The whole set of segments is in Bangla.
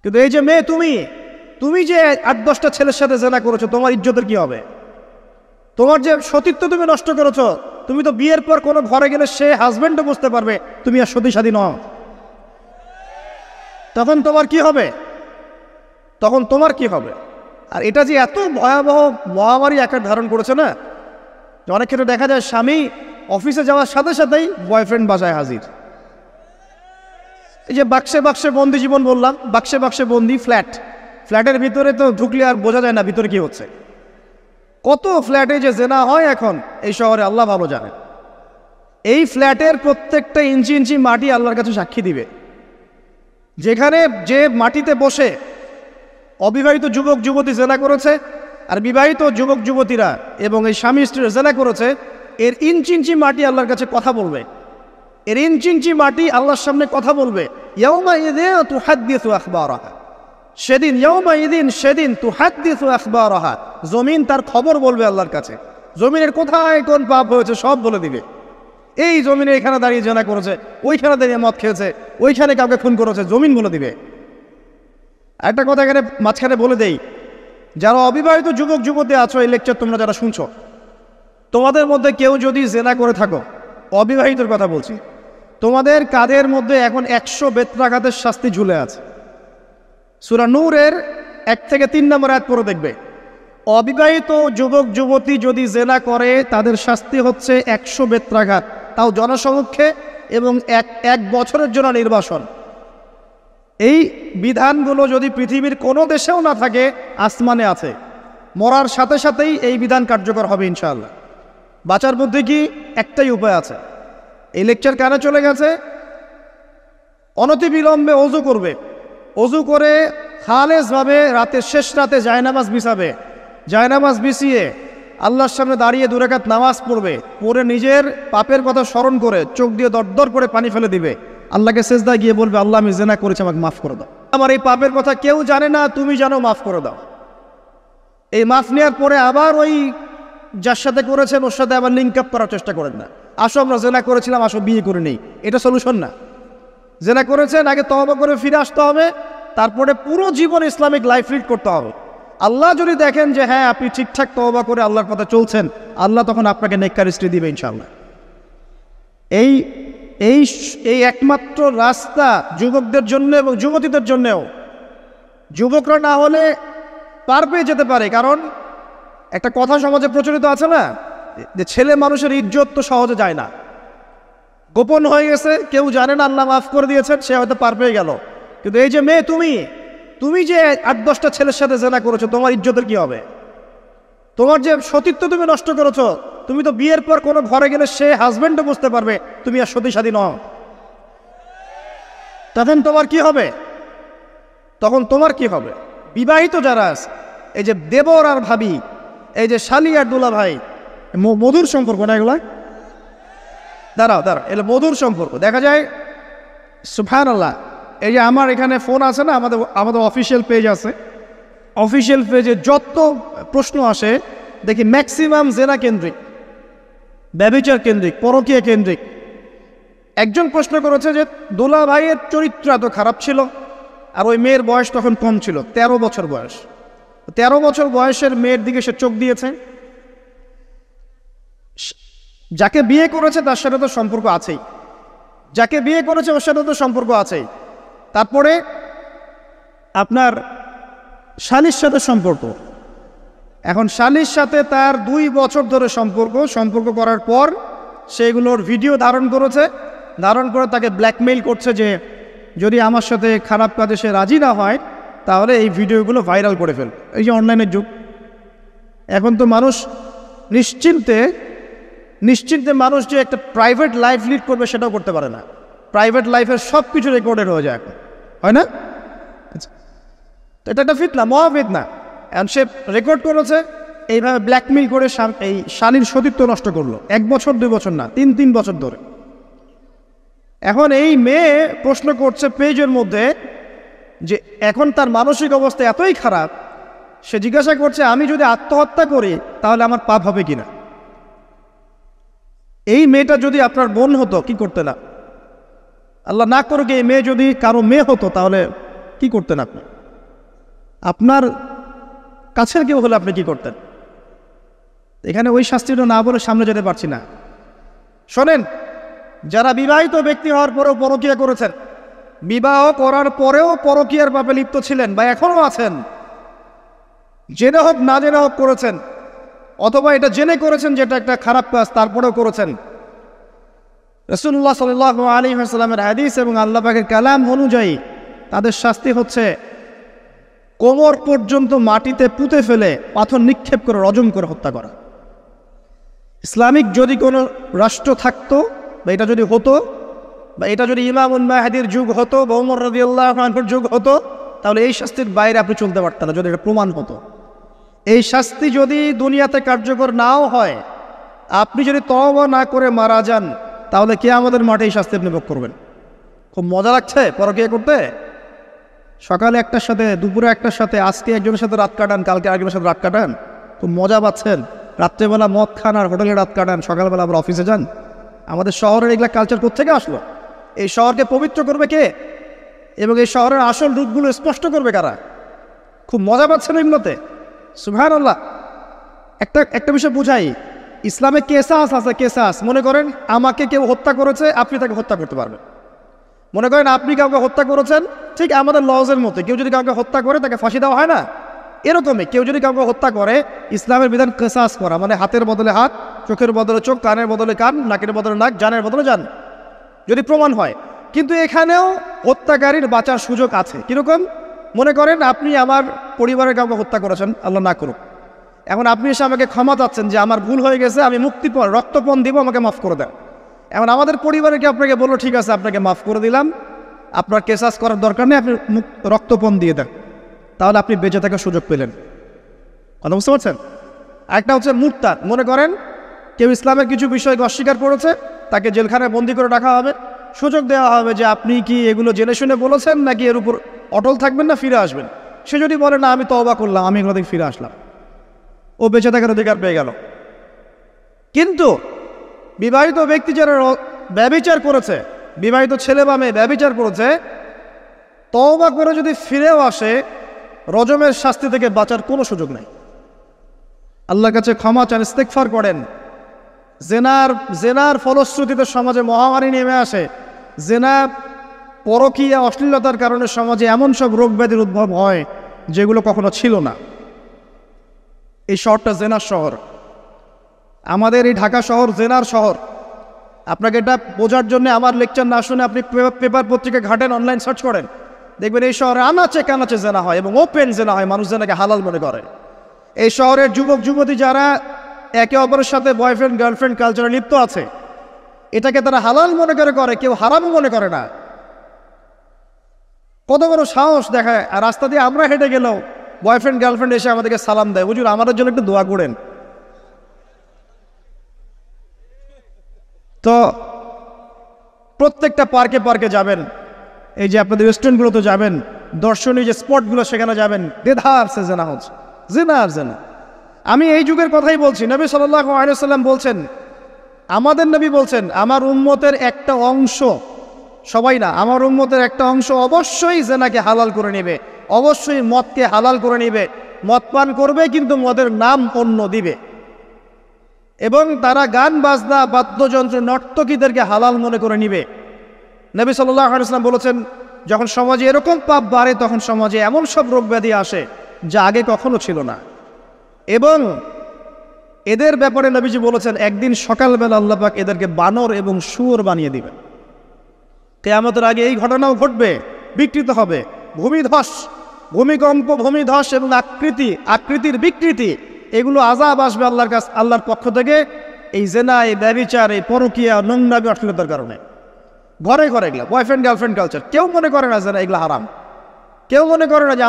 কিন্তু এই যে মেয়ে, তুমি যে 8-10টা ছেলের সাথে জেনা করেছো, তোমার ইজ্জতের কি হবে? তোমার যে সতীত্ব তুমি নষ্ট করেছো, তুমি তো বিয়ের পর কোনো ঘরে গেলে সে হাজবেন্ডও বুঝতে পারবে তুমি আর সতী সাধী নও। তখন তোমার কি হবে? আর এটা যে এত ভয়াবহ মহামারী আকার ধারণ করেছে না, অনেক ক্ষেত্রে দেখা যায় স্বামী অফিসে যাওয়ার সাথে সাথেই বয়ফ্রেন্ড বাসায় হাজির। এই যে বাক্সে বাক্সে বন্দি জীবন বললাম, বাক্সে বাক্সে বন্দি ফ্ল্যাটের ভিতরে তো ঢুকলে আর বোঝা যায় না ভিতরে কি হচ্ছে। কত ফ্ল্যাটে যে জেনা হয় এখন এই শহরে আল্লাহ ভালো জানেন। এই ফ্ল্যাটের প্রত্যেকটা ইঞ্চি ইঞ্চি মাটি আল্লাহর কাছে সাক্ষী দিবে। যেখানে যে মাটিতে বসে অবিবাহিত যুবক যুবতী জেনা করেছে আর বিবাহিত যুবক যুবতীরা এবং এই স্বামী স্ত্রীরা জেনা করেছে, এর ইঞ্চি ইঞ্চি মাটি আল্লাহর কাছে কথা বলবে। এর ইঞ্চি ইঞ্চি মাটি আল্লাহর সামনে কথা বলবে। ইয়াউমাইযিন তুহাদ্দিসু আখবারাহা, সেদিন তুহাদ্দিসু আখবারাহা, জমিন তার খবর বলবে আল্লাহর কাছে। জমিনের কোথায় কোন পাপ হয়েছে সব বলে দিবে। এই জমিনে এখানে দাঁড়িয়ে জেনা করেছে, ওইখানে দাঁড়িয়ে মদ খেয়েছে, ওইখানে কাউকে খুন করেছে, জমিন বলে দিবে। একটা কথা এখানে মাঝখানে বলে দেই, যারা অবিবাহিত যুবক যুবতী আছো, এই লেকচার তোমরা যারা শুনছো, তোমাদের মধ্যে কেউ যদি জেনা করে থাকো, অবিবাহিতর কথা বলছি, তোমাদের কাঁধের মধ্যে এখন 100 বেত্রাঘাতের শাস্তি ঝুলে আছে। সূরা নূরের 1 থেকে 3 নম্বর আয়াত পড়ে দেখবে, অবিবাহিত যুবক যুবতী যদি জেনা করে তাদের শাস্তি হচ্ছে 100 বেত্রাঘাত, তাও জনসমক্ষে, এবং এক বছরের জন্য নির্বাসন। এই বিধানগুলো যদি পৃথিবীর কোনো দেশেও না থাকে, আসমানে আছে। মরার সাথে সাথেই এই বিধান কার্যকর হবে ইনশাআল্লাহ। বাঁচার মধ্যে কি একটাই উপায় আছে। এই লেকচার কানে চলে গেছে, অনতিবিলম্বে ওযু করবে। ওযু করে খালেসভাবে রাতের শেষ রাতে জায়নামাজ বিছাবে। জায়নামাজ বিছিয়ে আল্লাহর সামনে দাঁড়িয়ে 2 রাকাত নামাজ পড়বে। পড়ে নিজের পাপের কথা স্মরণ করে চোখ দিয়ে দরদর করে পানি ফেলে দিবে। আল্লাহকে সেজদায় গিয়ে বলবে, আল্লাহ আমি জেনা করেছি, আমাকে মাফ করে দাও। আমার এই পাপের কথা কেউ জানে না, তুমি জানো, মাফ করে দাও। এই মাফ নেওয়ার পরে আবার ওই যার সাথে করেছেন ওর সাথে আবার লিঙ্ক আপ করার চেষ্টা করেন না। আসো আমরা জেনা করেছিলাম, আসো বিয়ে করে নেই, এটা সলিউশন না। জেনা করেছেন, আগে তওবা করে ফিরে আসতে হবে, তারপরে পুরো জীবন ইসলামিক লাইফ লিড করতে হবে। আল্লাহ যদি দেখেন যে হ্যাঁ আপনি ঠিকঠাক তওবা করে আল্লাহর পথে চলছেন, আল্লাহ তখন আপনাকে নেককার স্ত্রী দিবে ইনশাআল্লাহ। এই একমাত্র রাস্তা যুবকদের জন্য এবং যুবতীদের জন্যও। যুবকরা না হলে পার পেয়ে যেতে পারে, কারণ একটা কথা সমাজে প্রচলিত আছে না, যে ছেলে মানুষের ইজ্জত তো সহজে যায় না, গোপন হয়ে গেছে, কেউ জানে না, আল্লাহ মাফ করে দিয়েছেন, সে হয়তো পার পেয়ে গেল। কিন্তু এই যে মেয়ে, তুমি যে 8-10টা ছেলের সাথে জেনা করেছো, তোমার ইজ্জতের কি হবে? তোমার যে সতীত্ব তুমি নষ্ট করেছো, তুমি তো বিয়ের পর কোনো ঘরে গেলে সে হাজবেন্ডও বুঝতে পারবে তুমি আর সতী সাধী নও। তখন তোমার কি হবে? বিবাহিত যারা আছে, এই যে দেবর আর ভাবি, এই যে শালি আর দুলা ভাই, মধুর সম্পর্ক না এগুলা? দাঁড়াও, এগুলো মধুর সম্পর্ক। দেখা যায় সুবহানাল্লাহ, এই যে আমার এখানে ফোন আছে না, আমাদের অফিসিয়াল পেজ আছে, অফিসিয়াল পেজে যত প্রশ্ন আসে দেখি ম্যাক্সিমাম জেনা কেন্দ্রিক, ব্যভিচার কেন্দ্রিক, পরকীয়া কেন্দ্রিক। একজন প্রশ্ন করেছে যে দোলা ভাইয়ের চরিত্র এত খারাপ ছিল, আর ওই মেয়ের বয়স তখন কম ছিল, 13 বছর বয়স। 13 বছর বয়সের মেয়ের দিকে সে চোখ দিয়েছে। যাকে বিয়ে করেছে তার সাথে তো সম্পর্ক আছেই, যাকে বিয়ে করেছে ওর সাথে তো সম্পর্ক আছেই। তারপরে আপনার শালীর সাথে সম্পর্ক। এখন শালীর সাথে তার 2 বছর ধরে সম্পর্ক করার পর সেগুলোর ভিডিও ধারণ করে তাকে ব্ল্যাকমেইল করছে যে যদি আমার সাথে খারাপ কাজে সে রাজি না হয় তাহলে এই ভিডিওগুলো ভাইরাল করে ফেল। এই যে অনলাইনের যুগ, এখন তো মানুষ নিশ্চিন্তে মানুষ যে একটা প্রাইভেট লাইফ লিড করবে সেটাও করতে পারে না। প্রাইভেট লাইফের সব কিছু রেকর্ডেড হয়ে যায় এখন, হয় না? তো এটা একটা ফিতনা, মহা ফিতনা। এখন সে রেকর্ড করেছে, এইভাবে ব্ল্যাকমেইল করে এই শালীর সতীত্ব নষ্ট করলো। 1 বছর 2 বছর না, 3 বছর ধরে। এখন এই মেয়ে প্রশ্ন করছে পেজের মধ্যে যে এখন তার মানসিক অবস্থা এতই খারাপ, সে জিজ্ঞাসা করছে আমি যদি আত্মহত্যা করি তাহলে আমার পাপ হবে কিনা। এই মেয়েটা যদি আপনার বোন হতো কি করতেন আপনি? আল্লাহ না করুক এই মেয়ে যদি কারো মেয়ে হতো তাহলে কি করতেন আপনি? আপনার কাছের কেউ হলে আপনি কি করতেন? এখানে ওই শাস্তিটা না বলে সামনে যেতে পারছি না। শোনেন, যারা বিবাহিত ব্যক্তি হওয়ার পরেও পরকীয়া করেছেন, বিবাহ করার পরেও পরকীয়ার পাপে লিপ্ত ছিলেন বা এখনও আছেন, জেনে হোক না জেনে হোক করেছেন, অথবা এটা জেনে করেছেন যেটা একটা খারাপ কাজ তারপরেও করেছেন, রাসূলুল্লাহ সাল্লাল্লাহু আলাইহি ওয়াসাল্লামের হাদিস এবং আল্লাহ পাকের কালাম অনুযায়ী তাদের শাস্তি হচ্ছে কোমর পর্যন্ত মাটিতে পুঁতে ফেলে পাথর নিক্ষেপ করে রজম করে হত্যা করা। ইসলামিক যদি কোনো রাষ্ট্র থাকতো বা এটা যদি হতো, বা এটা যদি ইমামুল মাহদির যুগ হতো বা ওমর রাদিয়াল্লাহু আনহুর যুগ হতো, তাহলে এই শাস্তির বাইরে আপনি চলতে পারতেন না যদি এটা প্রমাণ হতো। এই শাস্তি যদি দুনিয়াতে কার্যকর নাও হয়, আপনি যদি তওবা না করে মারা যান, তাহলে কিয়ামতের মাঠে এই শাস্তি আপনি ভোগ করবেন। খুব মজা লাগছে পরকীয়া করতে। সকালে একটার সাথে, দুপুরে একটার সাথে, আজকে একজনের সাথে রাত কাটান, কালকে আরেকজনের সাথে রাত কাটান, খুব মজা পাচ্ছেন। রাত্রেবেলা মদ খান আর হোটেলে রাত কাটান, সকালবেলা আবার অফিসে যান। আমাদের শহরের এগুলা কালচার কোত্থেকে আসলো? এই শহরকে পবিত্র করবে কে এবং এই শহরের আসল রূপগুলো স্পষ্ট করবে কারা? খুব মজা পাচ্ছেন এগুলোতে। সুবহানাল্লাহ। একটা বিষয় বুঝাই, ইসলামে কেসাস আছে। কেসাস, মনে করেন আমাকে কেউ হত্যা করেছে, আপনি তাকে হত্যা করতে পারবেন। মনে করেন আপনি কাউকে হত্যা করেছেন, ঠিক আমাদের লজের মতো কেউ যদি কাউকে হত্যা করে তাকে ফাঁসি দেওয়া হয় না, এরকমই কেউ যদি কাউকে হত্যা করে, ইসলামের বিধান কেসাস করা, মানে হাতের বদলে হাত, চোখের বদলে চোখ, কানের বদলে কান, নাকের বদলে নাক, জানের বদলে জান, যদি প্রমাণ হয়। কিন্তু এখানেও হত্যাকারীর বাঁচার সুযোগ আছে। কিরকম? মনে করেন আপনি আমার পরিবারের কাউকে হত্যা করেছেন, আল্লাহ না করুক। এখন আপনি এসে আমাকে ক্ষমা চাচ্ছেন যে আমার ভুল হয়ে গেছে, আমি মুক্তিপণ রক্তপণ দিব, আমাকে মাফ করে দেন। এখন আমাদের পরিবারকে আপনাকে বললো ঠিক আছে আপনাকে মাফ করে দিলাম, আপনার কেসাস করার দরকার নেই, আপনি রক্তপণ দিয়ে দেন, তাহলে আপনি বেঁচে থাকার সুযোগ পেলেন। কথা বুঝতে পারছেন? একটা হচ্ছে মুরতাদ। মনে করেন কেউ ইসলামের কিছু বিষয়কে অস্বীকার করেছে, তাকে জেলখানায় বন্দি করে রাখা হবে, সুযোগ দেওয়া হবে যে আপনি কি এগুলো জেনে শুনে বলেছেন নাকি এর উপর অটল থাকবেন না ফিরে আসবেন। সে যদি বলে না আমি তওবা করলাম, আমি এগুলো থেকে ফিরে আসলাম, ও বেঁচে থাকার অধিকার পেয়ে গেল। কিন্তু বিবাহিত ব্যক্তি যারা ব্যভিচার করেছে, বিবাহিত ছেলে বা মেয়ে ব্যভিচার করেছে, তওবা করে যদি ফিরেও আসে, রজমের শাস্তি থেকে বাঁচার কোনো সুযোগ নেই। আল্লাহর কাছে ক্ষমা চান, ইস্তেগফার করেন। জেনার ফলশ্রুতিতে সমাজে মহামারী নেমে আসে। জেনা, পরকীয়া, অশ্লীলতার কারণে সমাজে এমন সব রোগ ব্যাধির উদ্ভব হয় যেগুলো কখনো ছিল না। এই শহরটা জেনার শহর। আমাদের এই ঢাকা শহর জেনার শহর। আপনাকে এটা বোঝার জন্য আমার লেকচার না শুনে আপনি পেপার পত্রিকা ঘাটেন, অনলাইন সার্চ করেন, দেখবেন এই শহরে আনাচে কানাচে জেনা হয় এবং ওপেন জেনা হয়, মানুষ জেনাকে হালাল মনে করে। এই শহরের যুবক যুবতী যারা একে অপরের সাথে বয়ফ্রেন্ড গার্লফ্রেন্ড কালচারে লিপ্ত আছে, এটাকে তারা হালাল মনে করে, কেউ হারাম মনে করে না। কত বড় সাহস দেখায়। আর রাস্তা দিয়ে আমরা হেঁটে গেলেও বয়ফ্রেন্ড গার্লফ্রেন্ড এসে আমাদেরকে সালাম দেয়, হুজুর আমাদের জন্য একটু দোয়া করেন। তো প্রত্যেকটা পার্কে পার্কে যাবেন, এই যে আপনাদের রেস্টুরেন্টগুলোতে যাবেন, দর্শনীয় যে স্পটগুলো সেখানে যাবেন, দেধার সে জেনা হচ্ছে, জেনা আর জেনা। আমি এই যুগের কথাই বলছি। নবী সাল্লাল্লাহু আলাইহি ওয়াসাল্লাম বলছেন, আমাদের নবী বলছেন, আমার উম্মতের একটা অংশ, সবাই না, আমার উম্মতের একটা অংশ অবশ্যই জেনাকে হালাল করে নেবে, অবশ্যই মদকে হালাল করে নেবে, মদ পান করবে কিন্তু মদের নাম অন্য দিবে, এবং তারা গান বাজনা বাদ্যযন্ত্র নর্তকীদেরকে হালাল মনে করে নিবে। নবী সাল্লাল্লাহু আলাইহি ওয়াসাল্লাম বলেছেন, যখন সমাজে এরকম পাপ বাড়ে তখন সমাজে এমন সব রোগ ব্যাধি আসে যা আগে কখনো ছিল না। এবং এদের ব্যাপারে নবীজি বলেছেন, একদিন সকালবেলা আল্লাহ পাক এদেরকে বানর এবং শুয়োর বানিয়ে দিবেন। কিয়ামতের আগে এই ঘটনাও ঘটবে, বিকৃত হবে, ভূমিধস, ভূমিকম্প, ভূমিধস এবং আকৃতির বিকৃতি, এগুলো আযাব আসবে আল্লাহর পক্ষ থেকে। এই জেনা, এই ব্যভিচার, এই পরকীয়া, নোংরামি, অশ্লীলতার কারণে ঘরে ঘরে এগুলো বয়ফ্রেন্ড গার্লফ্রেন্ড কালচার। কেউ মনে করে না যেন এগুলো হারাম, কেউ মনে করে না যে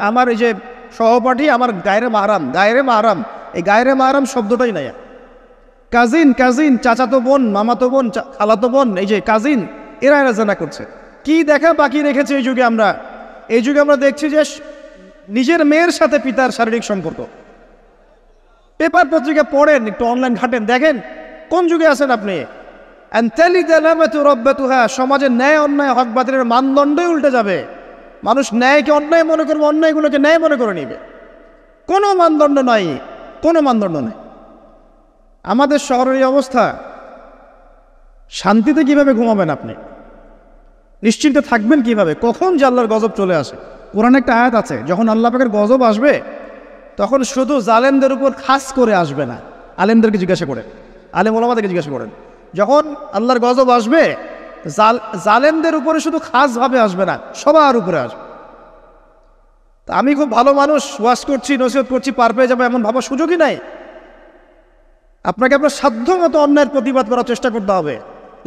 আমার এই যে সহপাঠী আমার গায়রে মাহরাম, এই গায়রে মাহরাম শব্দটাই নাই। কাজিন, চাচাতো বোন, মামাতো বোন, খালাতো বোন, এই যে কাজিন, এরা জেনা করছে। কি দেখা বাকি রেখেছে এই যুগে আমরা দেখছি যে নিজের মেয়ের সাথে পিতার শারীরিক সম্পর্ক। পেপার পত্রিকা পড়েন, একটু অনলাইন ঘাটেন, দেখেন কোন যুগে আছেন আপনি। সমাজের ন্যায় অন্যায় হক বাতিলের মানদণ্ডই উল্টে যাবে। মানুষ ন্যায়কে অন্যায় মনে করবে, অন্যায়গুলোকে ন্যায় মনে করে নিবে। কোনো মানদণ্ড নাই, কোনো মানদণ্ড নেই। আমাদের শহরের এই অবস্থা, শান্তিতে কিভাবে ঘুমাবেন আপনি? নিশ্চিন্তে থাকবেন কিভাবে? কখন যে আল্লাহর গজব চলে আসে। কোরআনে একটা আয়াত আছে, যখন আল্লাহ পাকের গজব আসবে তখন শুধু জালেমদের উপর খাস করে আসবে না। আলেমদেরকে জিজ্ঞাসা করেন, আলেম ওলামাদেরকে জিজ্ঞাসা করেন, যখন আল্লাহর গজব আসবে জালেমদের উপরে শুধু খাসভাবে আসবে না, সবার উপরে আসবে। তা আমি খুব ভালো মানুষ, ওয়াজ করছি, নসিহত করছি, পার পেয়ে যাবো এমন ভাবার সুযোগই নাই। আপনাকে আপনার সাধ্য মতো অন্যায়ের প্রতিবাদ করার চেষ্টা করতে হবে।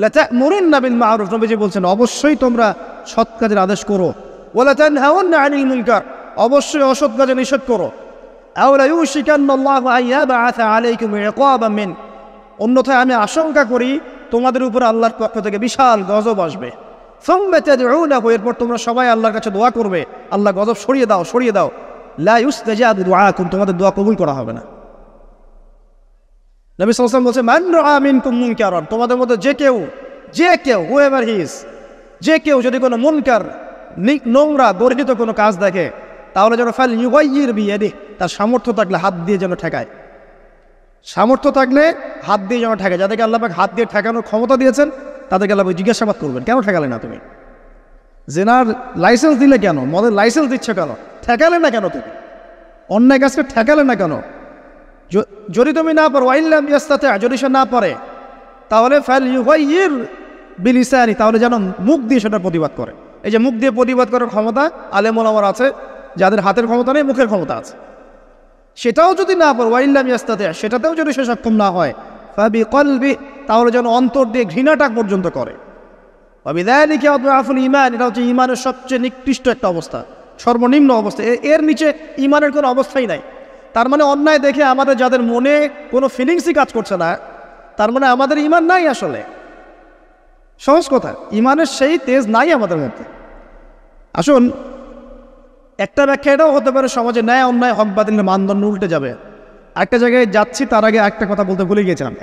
লাতা'মুরুন্না বিল মা'রুফ, নবীজি বলছেন অবশ্যই তোমরা সৎ কাজের আদেশ করো। ওয়ালা তানহাউন্না আনিল মুনকার, অবশ্যই অসৎ কাজে নিষেধ করো। আও লা ইউশিকান্নাল্লাহু আন ইয়াবআসা আলাইকুম ইকাবাম মিন, অন্যথায় আমি আশঙ্কা করি তোমাদের উপর আল্লাহর পক্ষ থেকে বিশাল গজব আসবে। সুম্মা তাদউনাহু, এরপর তোমরা সবাই আল্লাহর কাছে দোয়া করবে, আল্লাহ গজব সরিয়ে দাও, সরিয়ে দাও। লা ইউস্তাজাবু দুআকুম, তোমাদের দোয়া কবুল করা হবে না। নবী সাল্লাল্লাহু আলাইহি ওয়াসাল্লাম বলছে, মান রাআ মিনকুম মুনকারান, তোমাদের মধ্যে যে কেউ হুএভার হি ইজ, যে কেউ যদি কোনো মুনকার, নোংরা গর্হিত কোনো কাজ দেখে, তাহলে যেন ফাল ইউগাইয়ির বিয়াদিহি, তার সামর্থ্য থাকলে হাত দিয়ে যেন ঠেকায়। সামর্থ্য থাকলে হাত দিয়ে যেন ঠেকায়। যাদেরকে আল্লাহ পাক হাত দিয়ে ঠেকানোর ক্ষমতা দিয়েছেন তাদেরকে আল্লাহ জিজ্ঞাসাবাদ করবেন, কেন ঠেকালে না তুমি? জেনার লাইসেন্স দিলে কেন? মদের লাইসেন্স দিচ্ছ কেন? ঠেকালে না কেন তুমি? অন্যায় কাজকে ঠেকালে না কেন? যদি তুমি না পারো, ওয়াইল্লাম ইয়াস্তাতি, যদি সে না পারে, তাহলে ফাল ইউগাইয়ির বিলিসানি, তাহলে যেন মুখ দিয়ে সেটা প্রতিবাদ করে। এই যে মুখ দিয়ে প্রতিবাদ করার ক্ষমতা আলেম ওলামার আছে, যাদের হাতের ক্ষমতা নেই, মুখের ক্ষমতা আছে। সেটাও যদি না পারো, ওয়াইল্লাম ইয়াস্তাতি, সেটাতেও যদি সে সক্ষম না হয়, ফাবিকলবি, তাহলে যেন অন্তর দিয়ে ঘৃণাটা পর্যন্ত করে। ওয়াবিযালিকা আদআফুল ঈমান, এটা হচ্ছে ঈমানের সবচেয়ে নিকৃষ্ট একটা অবস্থা, সর্বনিম্ন অবস্থা। এর নিচে ঈমানের কোনো অবস্থাই নাই। তার মানে অন্যায় দেখে আমাদের যাদের মনে কোনো ফিলিংসই কাজ করছে না, তার মানে আমাদের ঈমান নাই আসলে। সহজ কথা, ঈমানের সেই তেজ নাই আমাদের মধ্যে। আসুন, একটা ব্যাখ্যা এটাও হতে পারে সমাজে ন্যায় অন্যায় হক বাতিলের মানদণ্ড উল্টে যাবে। একটা জায়গায় যাচ্ছি, তার আগে একটা কথা বলতে ভুলে গিয়েছিলাম।